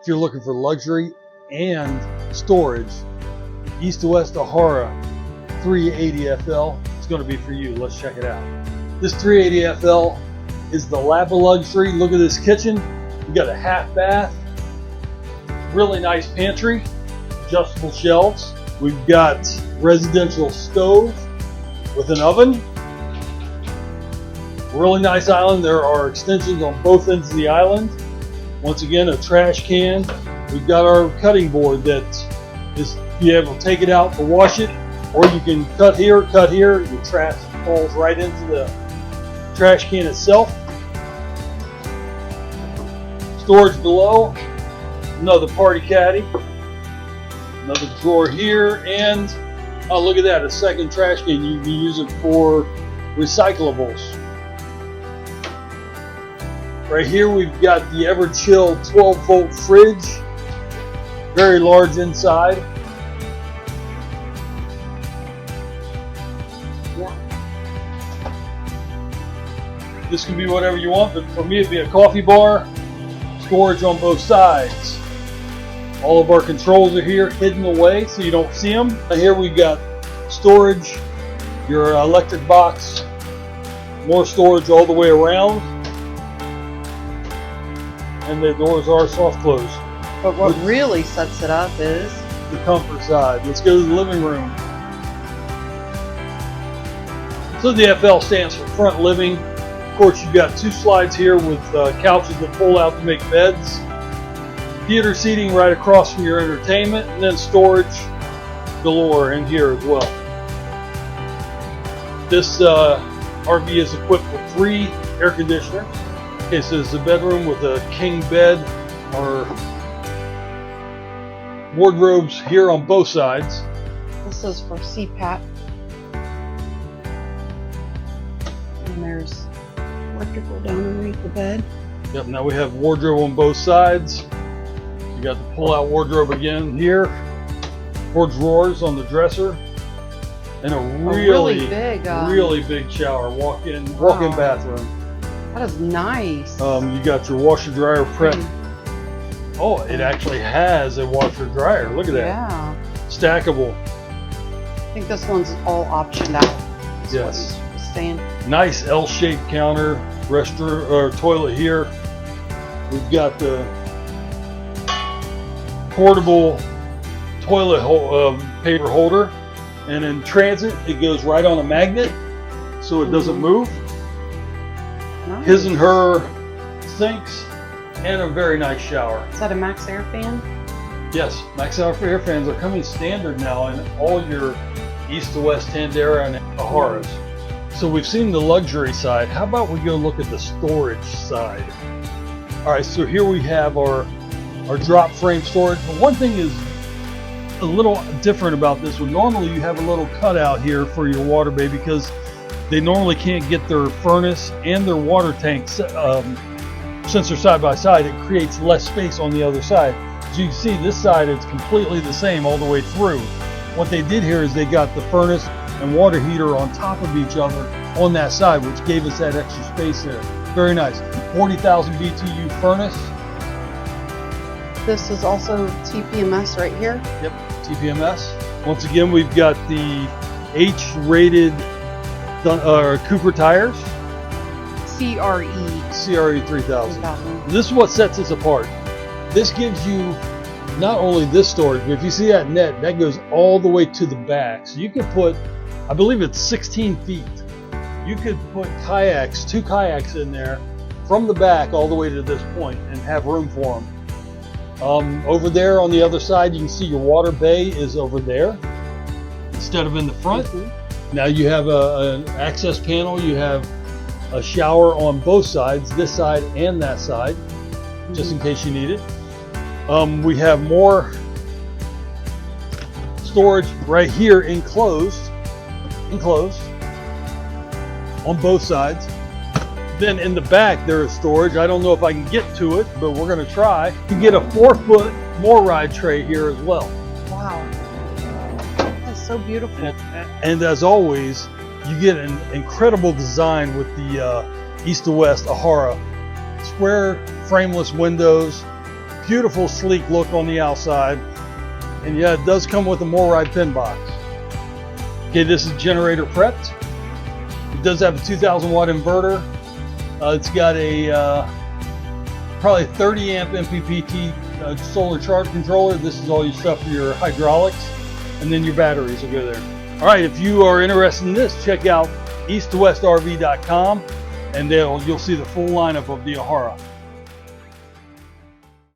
If you're looking for luxury and storage, East to West Ahara 380FL is going to be for you. Let's check it out. This 380FL is the lap of luxury. Look at this kitchen. We got a half bath, really nice pantry, adjustable shelves. We've got residential stove with an oven. Really nice island. There are extensions on both ends of the island. Once again, a trash can. We've got our cutting board that is be able to take it out to wash it, or you can cut here. Your trash falls right into the trash can itself. Storage below. Another party caddy. Another drawer here, and oh, look at that, a second trash can. You can use it for recyclables. Right here we've got the ever-chill 12-volt fridge, very large inside. This can be whatever you want, but for me it'd be a coffee bar. Storage on both sides. All of our controls are here, hidden away so you don't see them. Here we've got storage, your electric box, more storage all the way around, and the doors are soft close. But what really sets it up is the comfort side. Let's go to the living room. So the FL stands for front living. Of course, you've got two slides here with couches that pull out to make beds. Theater seating right across from your entertainment, and then storage galore in here as well. This RV is equipped with 3 air conditioners. Okay, so it's a bedroom with a king bed. Our wardrobes here on both sides. This is for CPAP. And there's electrical down underneath the bed. Yep, now we have wardrobe on both sides. You got the pull-out wardrobe again here. 4 drawers on the dresser. And a really big shower. Walk-in bathroom. That is nice. You got your washer dryer prep. Oh, it actually has a washer dryer. Look at that. Yeah. Stackable. I think this one's all optioned out. Yes. Saying. Nice L-shaped counter, restroom or toilet here. We've got the portable toilet paper holder, and in transit it goes right on a magnet, so it doesn't move. Nice. His and her sinks, and a very nice shower. Is that a Max Air fan? Yes, Max Air fans are coming standard now in all your East to West Tandera and Aharas. So we've seen the luxury side. How about we go look at the storage side? All right, so here we have our drop frame storage. But one thing is a little different about this one. Normally you have a little cutout here for your water bay because they normally can't get their furnace and their water tanks since they're side by side. It creates less space on the other side. As you can see, this side is completely the same all the way through. What they did here is they got the furnace and water heater on top of each other on that side, which gave us that extra space there. Very nice. 40,000 BTU furnace. This is also TPMS right here. Yep, TPMS. Once again, we've got the H-rated Cooper tires. CRE 3000. This is what sets us apart. This gives you not only this storage, but if you see that net, that goes all the way to the back. So you could put, I believe it's 16 feet. You could put kayaks, 2 kayaks in there from the back all the way to this point and have room for them. Over there on the other side, you can see your water bay is over there instead of in the front. Now you have an access panel. You have a shower on both sides, this side and that side, just in case you need it. We have more storage right here enclosed on both sides. Then in the back there is storage. I don't know if I can get to it, but we're going to try. You get a 4-foot more ride tray here as well. Wow, that's so beautiful. And as always, you get an incredible design with the East to West Ahara. Square frameless windows, Beautiful, sleek look on the outside. And yeah, it does come with a MORryde pin box. Okay, this is generator prepped. It does have a 2,000 watt inverter. It's got a probably 30 amp MPPT solar charge controller. This is all your stuff for your hydraulics, and then your batteries will go there. All right, if you are interested in this, check out east2westrv.com, and you'll see the full lineup of the Ahara.